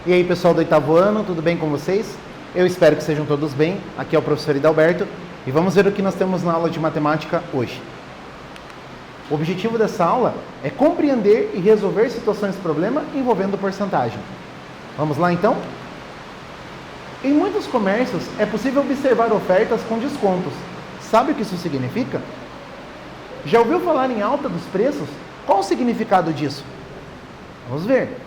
E aí, pessoal do oitavo ano, tudo bem com vocês? Eu espero que sejam todos bem. Aqui é o professor Hidalberto e vamos ver o que nós temos na aula de matemática hoje. O objetivo dessa aula é compreender e resolver situações de problema envolvendo porcentagem. Vamos lá então? Em muitos comércios é possível observar ofertas com descontos. Sabe o que isso significa? Já ouviu falar em alta dos preços? Qual o significado disso? Vamos ver.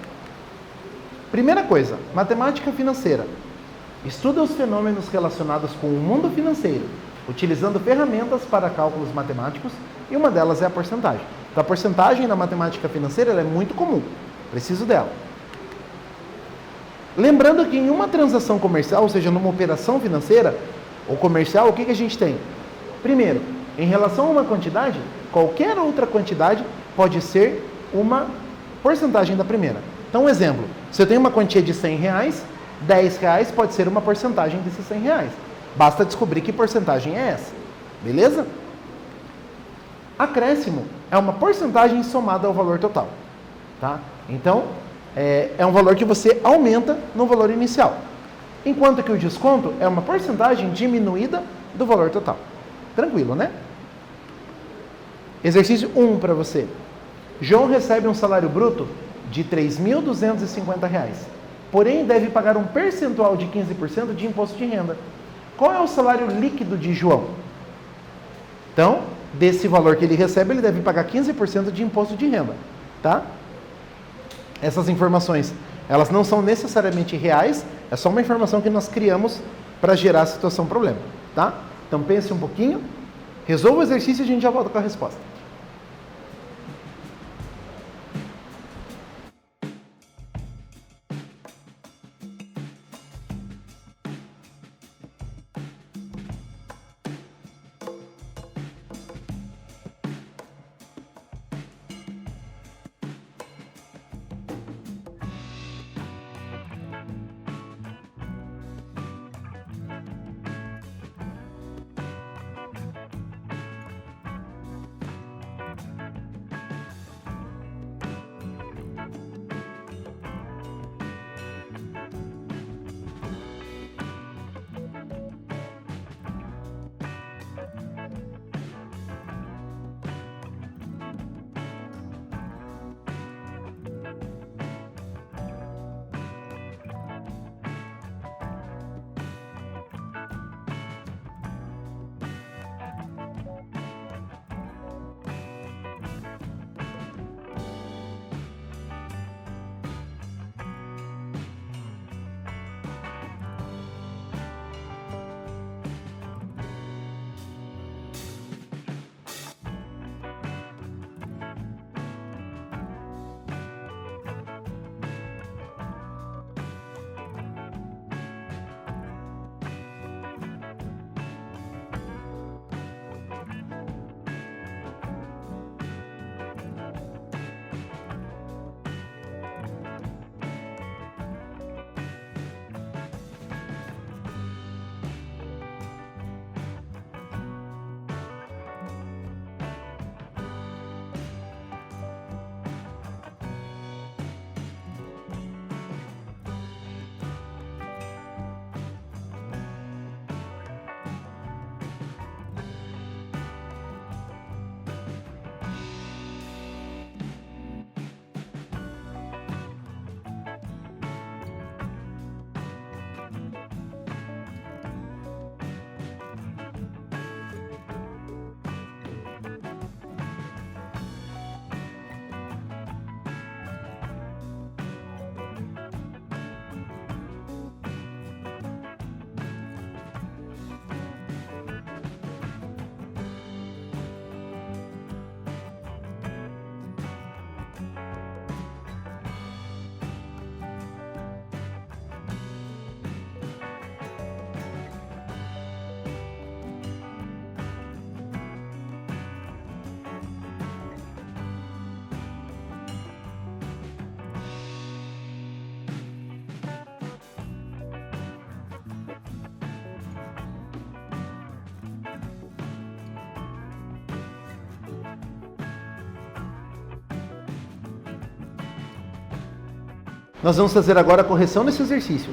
Primeira coisa, matemática financeira. Estuda os fenômenos relacionados com o mundo financeiro, utilizando ferramentas para cálculos matemáticos, e uma delas é a porcentagem. Então, a porcentagem na matemática financeira ela é muito comum, preciso dela. Lembrando que em uma transação comercial, ou seja, numa operação financeira ou comercial, o que a gente tem? Primeiro, em relação a uma quantidade, qualquer outra quantidade pode ser uma porcentagem da primeira. Então, um exemplo, se eu tenho uma quantia de R$100, R$10 pode ser uma porcentagem desses R$100. Basta descobrir que porcentagem é essa, beleza? Acréscimo é uma porcentagem somada ao valor total, tá? Então, é um valor que você aumenta no valor inicial. Enquanto que o desconto é uma porcentagem diminuída do valor total. Tranquilo, né? Exercício 1 para você. João recebe um salário bruto de R$3.250, porém deve pagar um percentual de 15% de imposto de renda. Qual é o salário líquido de João? Então, desse valor que ele recebe, ele deve pagar 15% de imposto de renda, tá? Essas informações, elas não são necessariamente reais, é só uma informação que nós criamos para gerar a situação problema, tá? Então pense um pouquinho, resolva o exercício e a gente já volta com a resposta. Nós vamos fazer agora a correção desse exercício.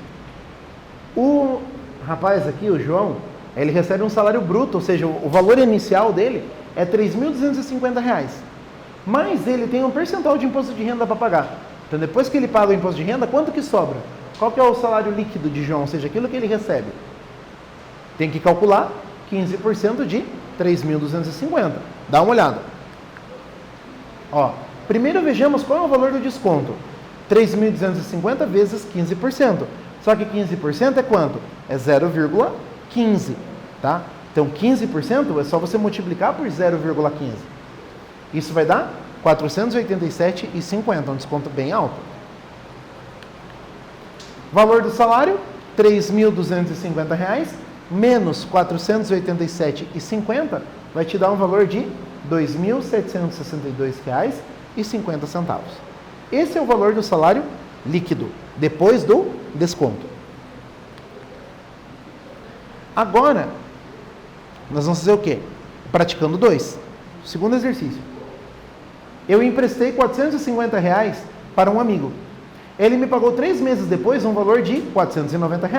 O rapaz aqui, o João, ele recebe um salário bruto, ou seja, o valor inicial dele é R$ 3.250. Mas ele tem um percentual de imposto de renda para pagar. Então, depois que ele paga o imposto de renda, quanto que sobra? Qual que é o salário líquido de João, ou seja, aquilo que ele recebe? Tem que calcular 15% de 3.250. Dá uma olhada. Ó, primeiro vejamos qual é o valor do desconto. 3.250 vezes 15%. Só que 15% é quanto? É 0,15, tá? Então 15% é só você multiplicar por 0,15. Isso vai dar 487,50, um desconto bem alto. Valor do salário, R$ 3.250 menos 487,50 vai te dar um valor de R$ 2.762,50. Esse é o valor do salário líquido, depois do desconto. Agora, nós vamos fazer o quê? Praticando 2. Segundo exercício. Eu emprestei R$ 450 para um amigo. Ele me pagou 3 meses depois um valor de R$ 490.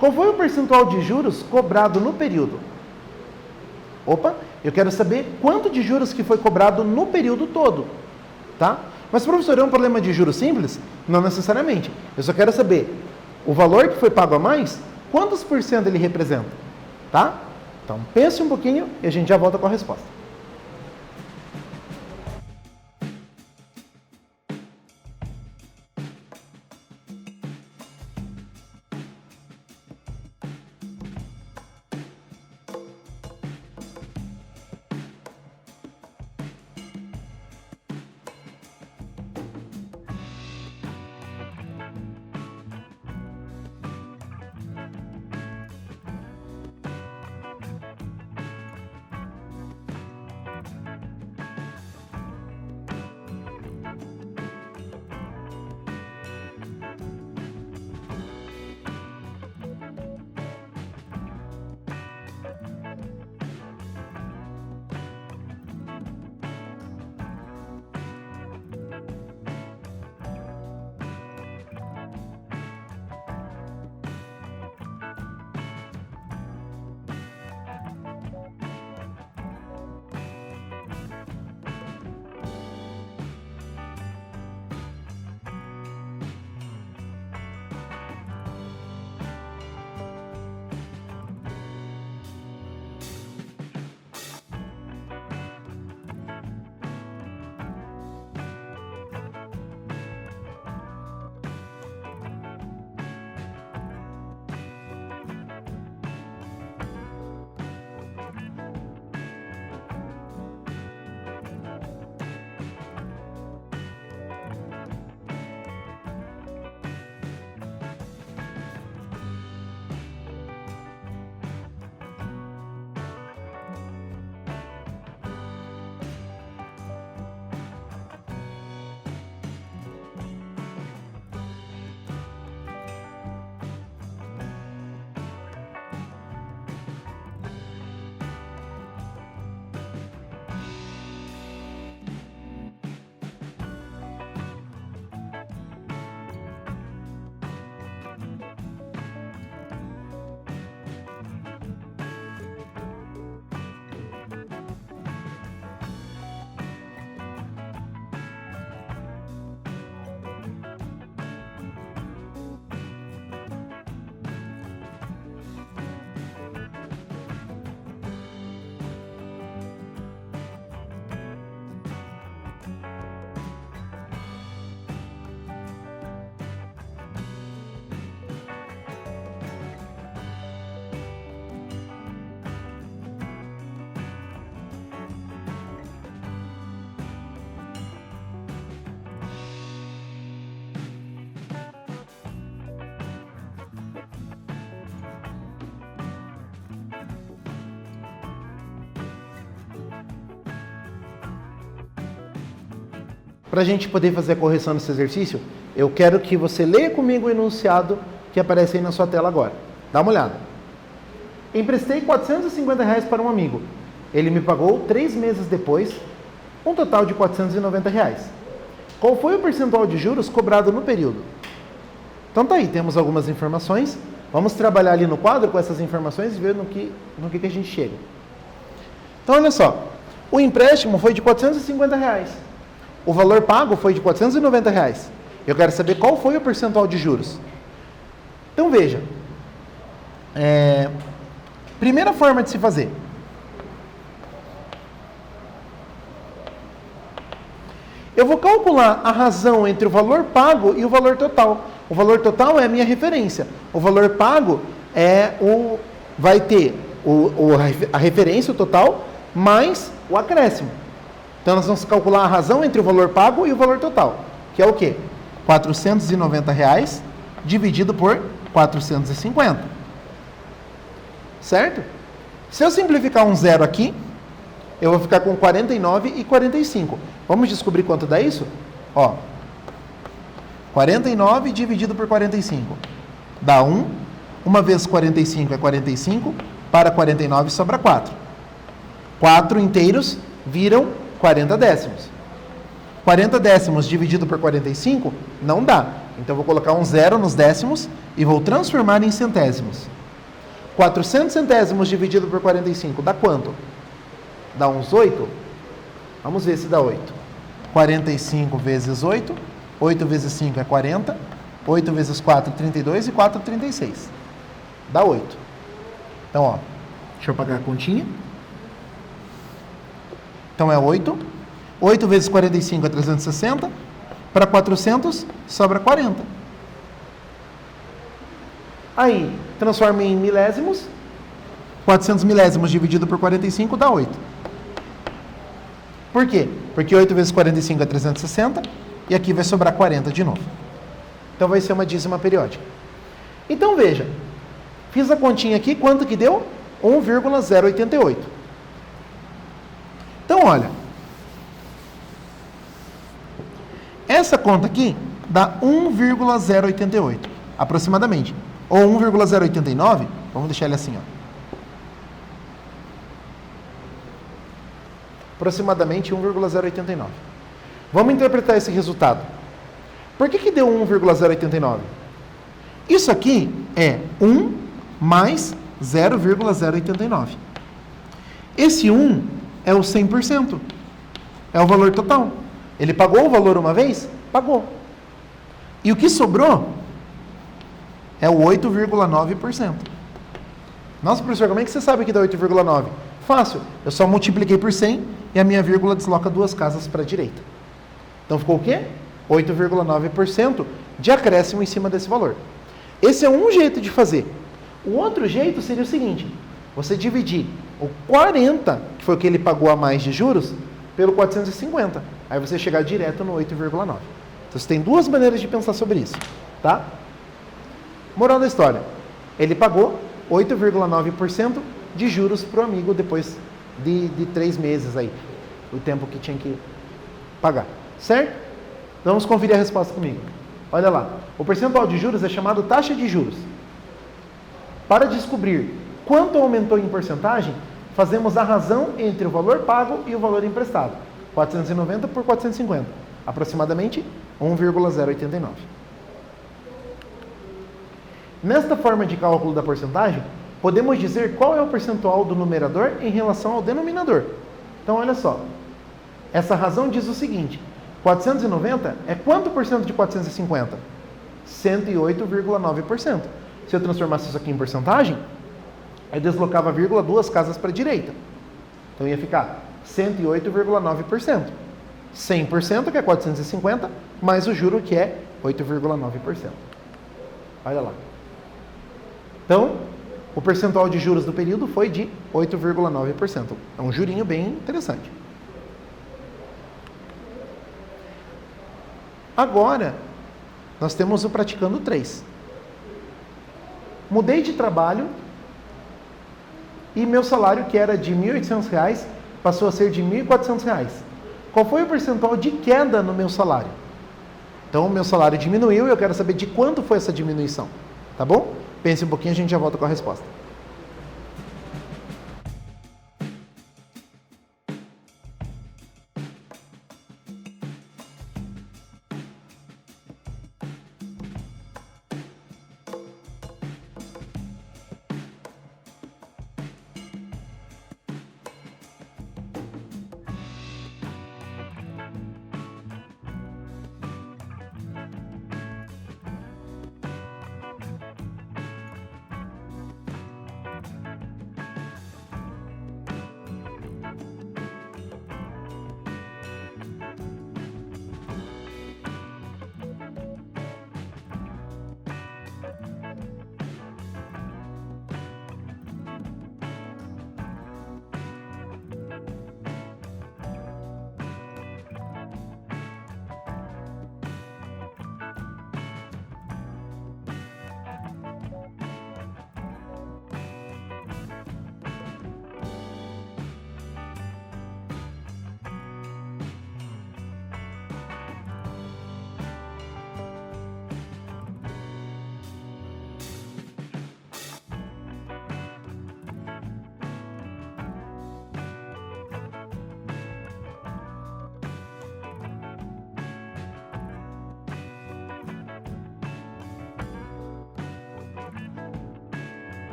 Qual foi o percentual de juros cobrado no período? Opa, eu quero saber quanto de juros que foi cobrado no período todo, tá? Mas, professor, é um problema de juros simples? Não necessariamente. Eu só quero saber o valor que foi pago a mais, quantos por cento ele representa, tá? Então, pense um pouquinho e a gente já volta com a resposta. Para a gente poder fazer a correção desse exercício, eu quero que você leia comigo o enunciado que aparece aí na sua tela agora. Dá uma olhada. Emprestei R$ 450 para um amigo. Ele me pagou 3 meses depois, um total de R$ 490. Qual foi o percentual de juros cobrado no período? Então tá aí, temos algumas informações. Vamos trabalhar ali no quadro com essas informações e ver no que a gente chega. Então olha só, o empréstimo foi de R$450. O valor pago foi de R$490. Eu quero saber qual foi o percentual de juros. Então veja, primeira forma de se fazer. Eu vou calcular a razão entre o valor pago e o valor total. O valor total é a minha referência. O valor pago vai ter a referência, o total, mais o acréscimo. Então nós vamos calcular a razão entre o valor pago e o valor total, que é o quê? R$490 dividido por 450. Certo? Se eu simplificar um zero aqui, eu vou ficar com 49 e 45. Vamos descobrir quanto dá isso? Ó, 49 dividido por 45. Dá 1. 1 vezes 45 é 45. Para 49 sobra 4. 4 inteiros viram 40 décimos. 40 décimos dividido por 45 não dá. Então eu vou colocar um zero nos décimos e vou transformar em centésimos. 400 centésimos dividido por 45 dá quanto? Dá uns 8? Vamos ver se dá 8. 45 vezes 8. 8 vezes 5 é 40. 8 vezes 4, 32. E 4, 36. Dá 8. Então, ó, deixa eu pagar a continha. Então é 8. 8 vezes 45 é 360. Para 400, sobra 40. Aí, transforma em milésimos. 400 milésimos dividido por 45 dá 8. Por quê? Porque 8 vezes 45 é 360 e aqui vai sobrar 40 de novo. Então vai ser uma dízima periódica. Então veja, fiz a continha aqui, quanto que deu? 1,088. Então olha, essa conta aqui dá 1,088, aproximadamente. Ou 1,089, vamos deixar ele assim, ó. Aproximadamente 1,089. Vamos interpretar esse resultado. Por que deu 1,089? Isso aqui é 1 mais 0,089. Esse 1 é o 100%. É o valor total. Ele pagou o valor uma vez? Pagou. E o que sobrou é o 8,9%. Nossa, professor, como é que você sabe que dá 8,9%? Fácil. Eu só multipliquei por 100 e a minha vírgula desloca 2 casas para a direita. Então ficou o quê? 8,9% de acréscimo em cima desse valor. Esse é um jeito de fazer. O outro jeito seria o seguinte: você dividir o 40, que foi o que ele pagou a mais de juros, pelo 450. Aí você chegar direto no 8,9. Então você tem duas maneiras de pensar sobre isso. Tá? Moral da história. Ele pagou 8,9% de juros para o amigo depois de 3 meses aí. O tempo que tinha que pagar. Certo? Vamos conferir a resposta comigo. Olha lá. O percentual de juros é chamado taxa de juros. Para descobrir quanto aumentou em porcentagem, fazemos a razão entre o valor pago e o valor emprestado. 490 por 450. Aproximadamente 1,089. Nesta forma de cálculo da porcentagem, podemos dizer qual é o percentual do numerador em relação ao denominador. Então, olha só. Essa razão diz o seguinte: 490 é quanto por cento de 450? 108,9%. Se eu transformasse isso aqui em porcentagem, eu deslocava a vírgula 2 casas para a direita. Então ia ficar 108,9%. 100%, que é 450, mais o juro, que é 8,9%. Olha lá. Então, o percentual de juros do período foi de 8,9%. É um jurinho bem interessante. Agora, nós temos o praticando 3. Mudei de trabalho e meu salário, que era de R$ 1.800, passou a ser de R$ 1.400. Qual foi o percentual de queda no meu salário? Então, o meu salário diminuiu e eu quero saber de quanto foi essa diminuição. Tá bom? Pense um pouquinho, a gente já volta com a resposta.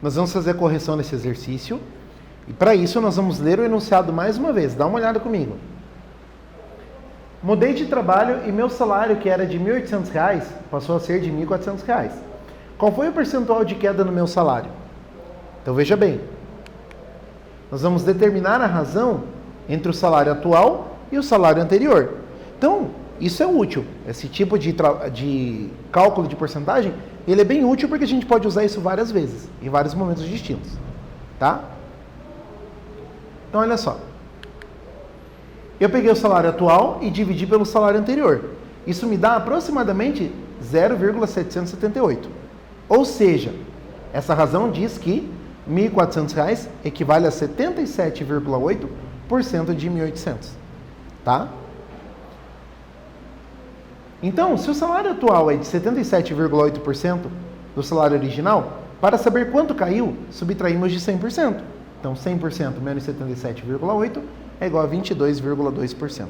Nós vamos fazer a correção desse exercício. E para isso nós vamos ler o enunciado mais uma vez. Dá uma olhada comigo. Mudei de trabalho e meu salário, que era de R$ 1.800, passou a ser de R$ 1.400. Qual foi o percentual de queda no meu salário? Então veja bem. Nós vamos determinar a razão entre o salário atual e o salário anterior. Então, isso é útil. Esse tipo de cálculo de porcentagem, ele é bem útil porque a gente pode usar isso várias vezes, em vários momentos distintos. Tá? Então, olha só. Eu peguei o salário atual e dividi pelo salário anterior. Isso me dá aproximadamente 0,778. Ou seja, essa razão diz que R$ 1.400 equivale a 77,8% de 1.800. Tá? Então, se o salário atual é de 77,8% do salário original, para saber quanto caiu, subtraímos de 100%. Então, 100% menos 77,8% é igual a 22,2%.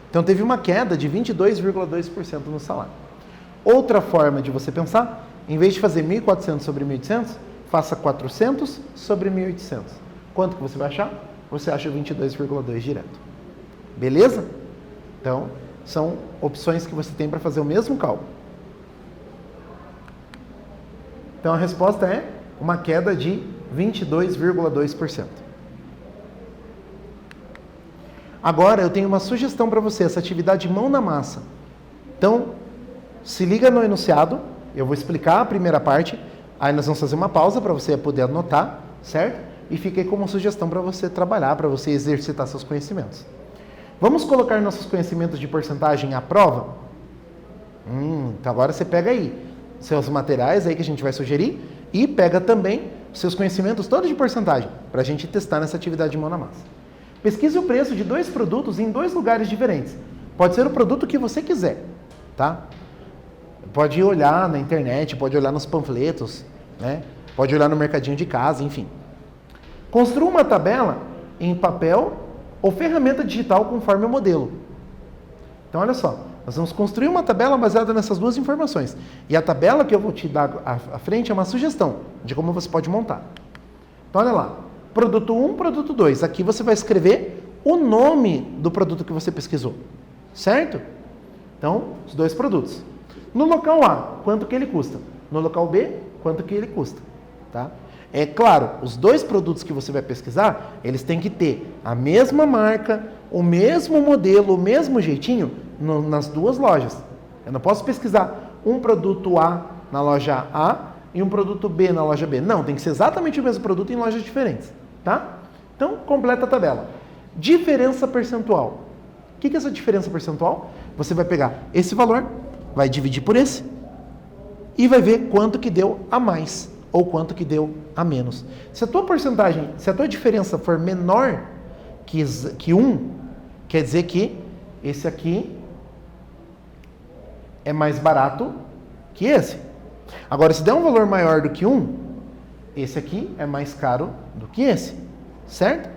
Então, teve uma queda de 22,2% no salário. Outra forma de você pensar, em vez de fazer 1.400 sobre 1.800, faça 400 sobre 1.800. Quanto que você vai achar? Você acha 22,2 direto. Beleza? Então, são opções que você tem para fazer o mesmo cálculo. Então, a resposta é uma queda de 22,2%. Agora, eu tenho uma sugestão para você, essa atividade mão na massa. Então, se liga no enunciado, eu vou explicar a primeira parte, aí nós vamos fazer uma pausa para você poder anotar, certo? E fica aí como sugestão para você trabalhar, para você exercitar seus conhecimentos. Vamos colocar nossos conhecimentos de porcentagem à prova? Então agora você pega aí seus materiais aí que a gente vai sugerir e pega também seus conhecimentos todos de porcentagem para a gente testar nessa atividade de mão na massa. Pesquise o preço de 2 produtos em 2 lugares diferentes. Pode ser o produto que você quiser, tá? Pode olhar na internet, pode olhar nos panfletos, né? Pode olhar no mercadinho de casa, enfim. Construa uma tabela em papel ou ferramenta digital conforme o modelo. Então, olha só, nós vamos construir uma tabela baseada nessas duas informações. E a tabela que eu vou te dar à frente é uma sugestão de como você pode montar. Então, olha lá. Produto 1, produto 2. Aqui você vai escrever o nome do produto que você pesquisou. Certo? Então, os 2 produtos. No local A, quanto que ele custa? No local B, quanto que ele custa? Tá? É claro, os 2 produtos que você vai pesquisar, eles têm que ter a mesma marca, o mesmo modelo, o mesmo jeitinho nas 2 lojas. Eu não posso pesquisar um produto A na loja A e um produto B na loja B. Não, tem que ser exatamente o mesmo produto em lojas diferentes. Tá? Então, completa a tabela. Diferença percentual. O que é essa diferença percentual? Você vai pegar esse valor, vai dividir por esse e vai ver quanto que deu a mais ou quanto que deu a menos. Se a tua porcentagem, se a tua diferença for menor que 1, quer dizer que esse aqui é mais barato que esse. Agora, se der um valor maior do que 1, esse aqui é mais caro do que esse, certo?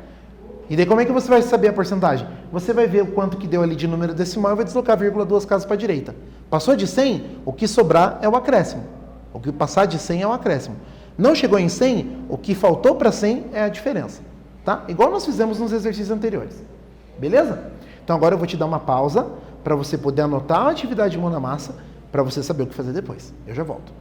E daí como é que você vai saber a porcentagem? Você vai ver o quanto que deu ali de número decimal e vai deslocar 2 casas para a direita. Passou de 100, o que sobrar é o acréscimo. O que passar de 100 é o acréscimo. Não chegou em 100, o que faltou para 100 é a diferença. Tá? Igual nós fizemos nos exercícios anteriores. Beleza? Então agora eu vou te dar uma pausa para você poder anotar a atividade de mão na massa para você saber o que fazer depois. Eu já volto.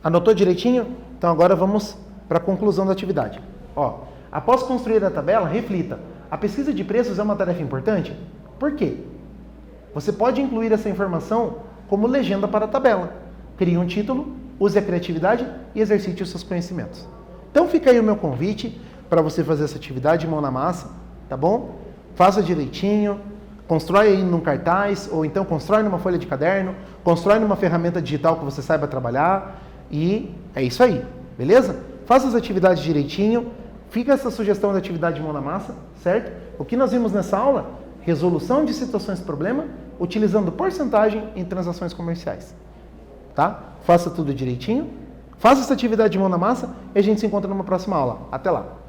Anotou direitinho? Então agora vamos para a conclusão da atividade. Ó, após construir a tabela, reflita. A pesquisa de preços é uma tarefa importante? Por quê? Você pode incluir essa informação como legenda para a tabela. Crie um título, use a criatividade e exercite os seus conhecimentos. Então fica aí o meu convite para você fazer essa atividade mão na massa, tá bom? Faça direitinho, constrói aí num cartaz, ou então constrói numa folha de caderno, constrói numa ferramenta digital que você saiba trabalhar, e é isso aí, beleza? Faça as atividades direitinho, fica essa sugestão da atividade mão na massa, certo? O que nós vimos nessa aula? Resolução de situações de problema, utilizando porcentagem em transações comerciais, tá? Faça tudo direitinho, faça essa atividade de mão na massa e a gente se encontra numa próxima aula. Até lá!